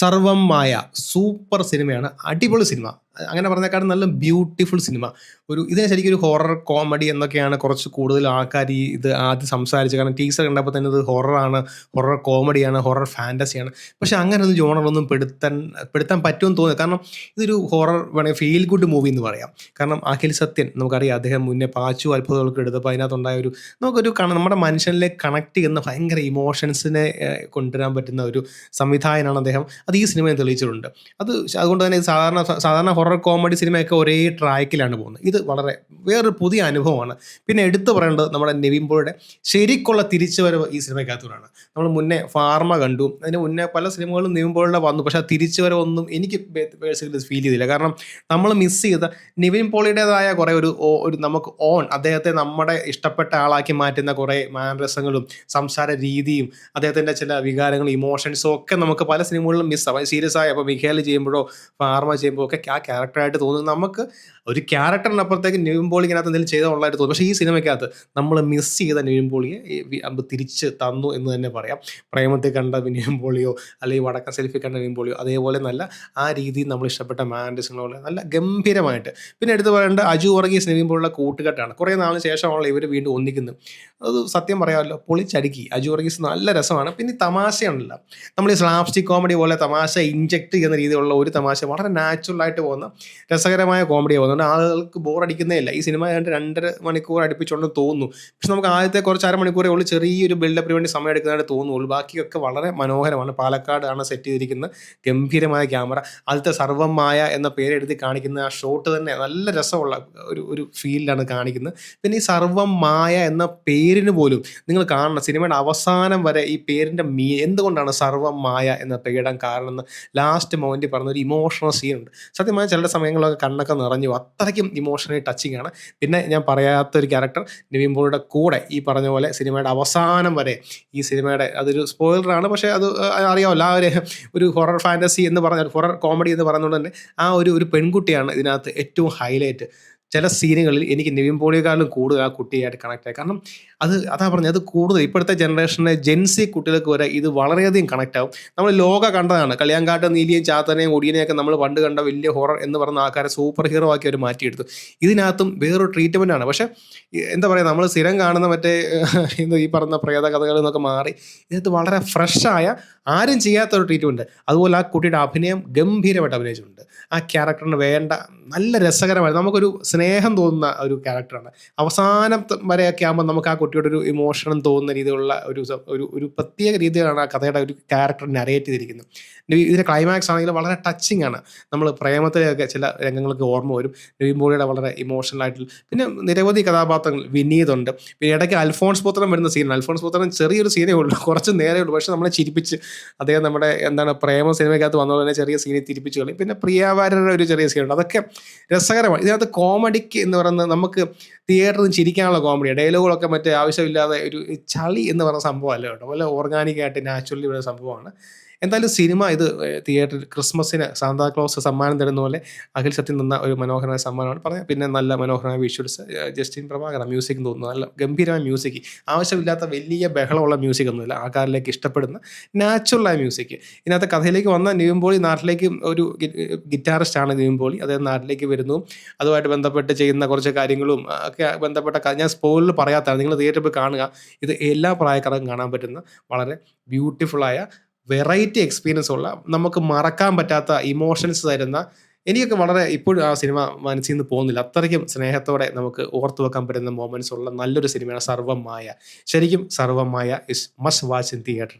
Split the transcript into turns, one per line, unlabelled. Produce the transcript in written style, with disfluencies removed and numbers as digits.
സർവം മായ സൂപ്പർ സിനിമയാണ്. അടിപൊളി സിനിമ. അങ്ങനെ പറഞ്ഞേക്കാളും നല്ല ബ്യൂട്ടിഫുൾ സിനിമ. ഇതിനെ ശരിക്കും ഒരു ഹൊറർ കോമഡി എന്നൊക്കെയാണ് കുറച്ച് കൂടുതൽ ആൾക്കാർ ഇത് ആദ്യം സംസാരിച്ചത്. കാരണം ടീസർ കണ്ടപ്പോൾ തന്നെ ഇത് ഹൊററാണ്, ഹൊറർ കോമഡിയാണ്, ഹൊറർ ഫാൻറ്റസിയാണ്. പക്ഷേ അങ്ങനെയൊന്നും ജോണറൊന്നും പെടുത്താൻ പറ്റുമെന്ന് തോന്നുന്നു. കാരണം ഇതൊരു ഹൊറർ വേണമെങ്കിൽ ഫീൽ ഗുഡ് മൂവി എന്ന് പറയാം. കാരണം അഖിൽ സത്യൻ നമുക്കറിയാം, അദ്ദേഹം മുന്നേ പാച്ചു അത്ഭുതങ്ങൾക്ക് എടുത്തപ്പോൾ അതിനകത്തുണ്ടായ നമ്മുടെ മനുഷ്യനിലേക്ക് കണക്ട് ചെയ്യുന്ന ഭയങ്കര ഇമോഷൻസിനെ കൊണ്ടുവരാൻ പറ്റുന്ന ഒരു സംവിധായകനാണ് അദ്ദേഹം. അത് ഈ സിനിമയിൽ തെളിയിച്ചിട്ടുണ്ട്. അതുകൊണ്ട് തന്നെ സാധാരണ ഹൊറർ കോമഡി സിനിമയൊക്കെ ഒരേ ട്രാക്കിലാണ് പോകുന്നത്. ഇത് വളരെ വേറൊരു പുതിയ അനുഭവമാണ്. പിന്നെ എടുത്തു പറയേണ്ടത് നമ്മുടെ നിവിൻ പോളിയുടെ ശരിക്കുള്ള തിരിച്ചുവരവ് ഈ സിനിമയ്ക്കകത്തൂടാണ്. നമ്മൾ മുന്നേ ഫാർമ കണ്ടു, അതിന് മുന്നേ പല സിനിമകളും നിവിൻ പോളിയുടെ വന്നു. പക്ഷേ ആ തിരിച്ചുവരവൊന്നും എനിക്ക് പേഴ്സണലി ഫീൽ ചെയ്തില്ല. കാരണം നമ്മൾ മിസ് ചെയ്ത നിവിൻ പോളിയുടേതായ കുറേ ഒരു നമുക്ക് അദ്ദേഹത്തെ നമ്മുടെ ഇഷ്ടപ്പെട്ട ആളാക്കി മാറ്റുന്ന കുറേ മാനരസങ്ങളും സംസാര രീതിയും അദ്ദേഹത്തിൻ്റെ ചില വികാരങ്ങളും ഇമോഷൻസും ഒക്കെ നമുക്ക് പല സിനിമകളിലും മിസ്സാവും. സീരിയസ് ആയ അപ്പോൾ മിഖേൽ ചെയ്യുമ്പോഴോ ഫാർമ ചെയ്യുമ്പോഴോ ഒക്കെ ആ ക്യാരക്ടറായിട്ട് തോന്നുന്നു. നമുക്ക് ഒരു ക്യാരക്ടറിനപ്പുറത്തേക്ക് നിവിൻ പോളിക്കകത്ത് എന്തെങ്കിലും ചെയ്തുള്ളതായിട്ട് തോന്നും. പക്ഷേ ഈ സിനിമയ്ക്കകത്ത് നമ്മൾ മിസ് ചെയ്ത നിവിൻ പോളിയെ തിരിച്ച് തന്നു എന്ന് തന്നെ പറയാം. പ്രേമത്തിൽ കണ്ട നിവിൻ പോളിയോ അല്ലെങ്കിൽ വടക്കൻ സെൽഫി കണ്ട നിവിൻ പോളിയോ അതേപോലെ നല്ല ആ രീതിയിൽ നമ്മൾ ഇഷ്ടപ്പെട്ട മാൻഡിസിനോട് നല്ല ഗംഭീരമായിട്ട്. പിന്നെ എടുത്ത് പറയേണ്ട അജു വർഗീസ് നിവിൻ പോളിയുടെ കൂട്ടുകെട്ടാണ്. കുറേ നാളിന് ശേഷമാണല്ലോ ഇവർ വീണ്ടും ഒന്നിക്കുന്നത്. അത് സത്യം പറയാമല്ലോ, പൊളിച്ചടുക്കി. അജു വർഗീസ് നല്ല രസമാണ്. പിന്നെ ഈ തമാശയാണല്ലോ, നമ്മൾ ഈ സ്ലാപ്സ്റ്റിക് കോമഡി പോലെ തമാശ ഇഞ്ചെക്ട് ചെയ്യുന്ന രീതിയിലുള്ള ഒരു തമാശ വളരെ നാച്ചുറലായിട്ട് പോകുന്ന രസകരമായ കോമഡിയാണ് പോകുന്നത്. ആളുകൾക്ക് ബോറടിക്കുന്നേ ഇല്ല. ഈ സിനിമ 2.5 മണിക്കൂർ അടുപ്പിച്ചുണ്ടെന്ന് തോന്നുന്നു. പക്ഷെ നമുക്ക് ആദ്യത്തെ കുറച്ച് അരമണിക്കൂറേ ഉള്ളൂ ചെറിയൊരു ബിൽഡപ്പിന് വേണ്ടി സമയം എടുക്കുന്നതായിട്ട് തോന്നുള്ളൂ. ബാക്കിയൊക്കെ വളരെ മനോഹരമാണ്. പാലക്കാടാണ് സെറ്റ് ചെയ്തിരിക്കുന്നത്. ഗംഭീരമായ ക്യാമറ. ആദ്യത്തെ സർവം മായ എന്ന പേരെഴുതി കാണിക്കുന്ന ആ ഷോട്ട് തന്നെ നല്ല രസമുള്ള ഒരു ഫീലിലാണ് കാണിക്കുന്നത്. പിന്നെ ഈ സർവം മായ എന്ന പേരിന് പോലും നിങ്ങൾ കാണണം, സിനിമയുടെ അവസാനം വരെ ഈ പേരിൻ്റെ എന്തുകൊണ്ടാണ് സർവം മായ എന്ന പേരിടാൻ കാരണം എന്ന് ലാസ്റ്റ് മൊമെൻറ്റിൽ പറഞ്ഞൊരു ഇമോഷണൽ സീനുണ്ട്. സത്യമായ ചില സമയങ്ങളൊക്കെ കണ്ണൊക്കെ നിറഞ്ഞു. അത്രയ്ക്കും ഇമോഷണലി ടച്ചിങ് ആണ്. പിന്നെ ഞാൻ പറയാത്തൊരു ക്യാരക്ടർ നിവിൻ പോളിയുടെ കൂടെ ഈ പറഞ്ഞ പോലെ സിനിമയുടെ അവസാനം വരെ ഈ സിനിമയുടെ അതൊരു സ്പോയിലറാണ്. പക്ഷേ അത് അറിയാമല്ലോ, ആ ഒരു ഹൊറർ ഫാൻറ്റസി എന്ന് പറഞ്ഞാൽ ഹൊറർ കോമഡി എന്ന് പറയുന്നത് തന്നെ ആ ഒരു പെൺകുട്ടിയാണ് ഇതിനകത്ത് ഏറ്റവും ഹൈലൈറ്റ്. ചില സീനുകളിൽ എനിക്ക് നിവിൻ പോളിയെക്കാളും കൂടുതൽ ആ കുട്ടിയായിട്ട് കണക്ട് ആയി. കാരണം അതാ പറഞ്ഞത്, അത് കൂടുതൽ ഇപ്പോഴത്തെ ജനറേഷനെ ജെൻസി കുട്ടികൾക്ക് വരെ ഇത് വളരെയധികം കണക്ട് ആവും. നമ്മൾ ലോക കണ്ടതാണ്, കളിയാങ്കാട്ട് നീലിയും ചാത്തനെയും ഒടിയനെയൊക്കെ നമ്മൾ പണ്ട് കണ്ട വലിയ ഹൊറർ എന്ന് പറയുന്ന ആൾക്കാരെ സൂപ്പർ ഹീറോ ആക്കി അവർ മാറ്റിയെടുത്തു. ഇതിനകത്തും വേറൊരു ട്രീറ്റ്മെൻ്റ് ആണ്. പക്ഷേ എന്താ പറയുക, നമ്മൾ സ്ഥിരം കാണുന്ന മറ്റേ ഈ പറഞ്ഞ പ്രേത കഥകളിൽ നിന്നൊക്കെ മാറി ഇതിനകത്ത് വളരെ ഫ്രഷായ ആരും ചെയ്യാത്തൊരു ട്രീറ്റ്മെൻറ്റ്. അതുപോലെ ആ കുട്ടിയുടെ അഭിനയം ഗംഭീരമായിട്ട് അഭിനയിച്ചിട്ടുണ്ട്. ആ ക്യാരക്ടറിന് വേണ്ട നല്ല രസകരമായി നമുക്കൊരു സ്നേഹം തോന്നുന്ന ഒരു ക്യാരക്ടറാണ്. അവസാനം വരെയൊക്കെ ആകുമ്പോൾ നമുക്ക് ആ കുട്ടിയുടെ ഒരു ഇമോഷനും തോന്നുന്ന രീതിയിലുള്ള ഒരു പ്രത്യേക രീതിയിലാണ് ആ കഥയുടെ ഒരു ക്യാരക്ടർ നരേറ്റ് ചെയ്തിരിക്കുന്നത്. ഇതിൻ്റെ ക്ലൈമാക്സ് ആണെങ്കിൽ വളരെ ടച്ചിങ് ആണ്. നമ്മൾ പ്രേമത്തിലെയൊക്കെ ചില രംഗങ്ങൾക്ക് ഓർമ്മ വരും. നിവിൻ പോളിയുടെ വളരെ ഇമോഷണൽ ആയിട്ടുള്ള പിന്നെ നിരവധി കഥാപാത്രങ്ങൾ. വിനീതുണ്ട്. പിന്നെ ഇടയ്ക്ക് അൽഫോൺസ് പുത്രൻ വരുന്ന സീനാണ്. അൽഫോൺസ് പുത്രൻ ചെറിയൊരു സീനേ ഉള്ളൂ, കുറച്ച് നേരേ ഉള്ളൂ, പക്ഷെ നമ്മളെ ചിരിപ്പിച്ച് അദ്ദേഹം നമ്മുടെ പ്രേമ സിനിമയ്ക്കകത്ത് വന്നതുപോലെ തന്നെ ചെറിയ സീനിൽ തിരിപ്പിച്ച് കളി. പിന്നെ പ്രിയാവാര്യരുടെ ഒരു ചെറിയ സീനുണ്ട്, അതൊക്കെ രസകരമാണ്. ഇതിനകത്ത് കോമഡിക്ക് എന്ന് പറയുന്നത് നമുക്ക് തിയേറ്ററിൽ നിന്ന് ചിരിക്കാനുള്ള കോമഡിയാണ്. ഡയലോഗുകളൊക്കെ മറ്റേ ആവശ്യമില്ലാതെ ഒരു ചളി എന്ന് പറയുന്ന സംഭവമല്ല കേട്ടോ, വല്ല ഓർഗാനിക്കായിട്ട് നാച്ചുറലി വരുന്ന സംഭവമാണ്. എന്തായാലും സിനിമ ഇത് തിയേറ്ററിൽ ക്രിസ്മസിന് സാന്താക്ലോസ് സമ്മാനം തരുന്ന പോലെ അഖിൽ സത്യൻ തന്ന ഒരു മനോഹരമായ സമ്മാനമാണ് പറഞ്ഞത്. പിന്നെ നല്ല മനോഹരമായ വിഷ്വൽസ്, ജസ്റ്റിൻ പ്രഭാകർ മ്യൂസിക് തോന്നുന്നു, നല്ല ഗംഭീരമായ മ്യൂസിക്. ആവശ്യമില്ലാത്ത വലിയ ബഹളമുള്ള മ്യൂസിക് ഒന്നുമില്ല, ആൾക്കാരിലേക്ക് ഇഷ്ടപ്പെടുന്ന നാച്ചുറലായ മ്യൂസിക്. ഇതിനകത്ത് കഥയിലേക്ക് വന്ന നിവിൻ പോളി നാട്ടിലേക്ക് ഒരു ഗിറ്റാറിസ്റ്റാണ് നിവിൻ പോളി. അദ്ദേഹം നാട്ടിലേക്ക് വരുന്നു, അതുമായിട്ട് ബന്ധപ്പെട്ട് ചെയ്യുന്ന കുറച്ച് കാര്യങ്ങളും ഒക്കെ ബന്ധപ്പെട്ട ഞാൻ സ്പോയിലർ പറയാത്തതാണ്, നിങ്ങൾ തിയേറ്ററിൽ പോയി കാണുക. ഇത് എല്ലാ പ്രായക്കാർക്കും കാണാൻ പറ്റുന്ന വളരെ ബ്യൂട്ടിഫുള്ളായ വെറൈറ്റി എക്സ്പീരിയൻസ് ഉള്ള നമുക്ക് മറക്കാൻ പറ്റാത്ത ഇമോഷൻസ് തരുന്ന, എനിക്കൊക്കെ വളരെ ഇപ്പോഴും ആ സിനിമ മനസ്സിൽ നിന്ന് പോകുന്നില്ല, അത്രയ്ക്കും സ്നേഹത്തോടെ നമുക്ക് ഓർത്തു വെക്കാൻ പറ്റുന്ന മൊമെൻറ്റ്സ് ഉള്ള നല്ലൊരു സിനിമയാണ് സർവം മായ. ശരിക്കും Sarvam Maya is must watch in theatre.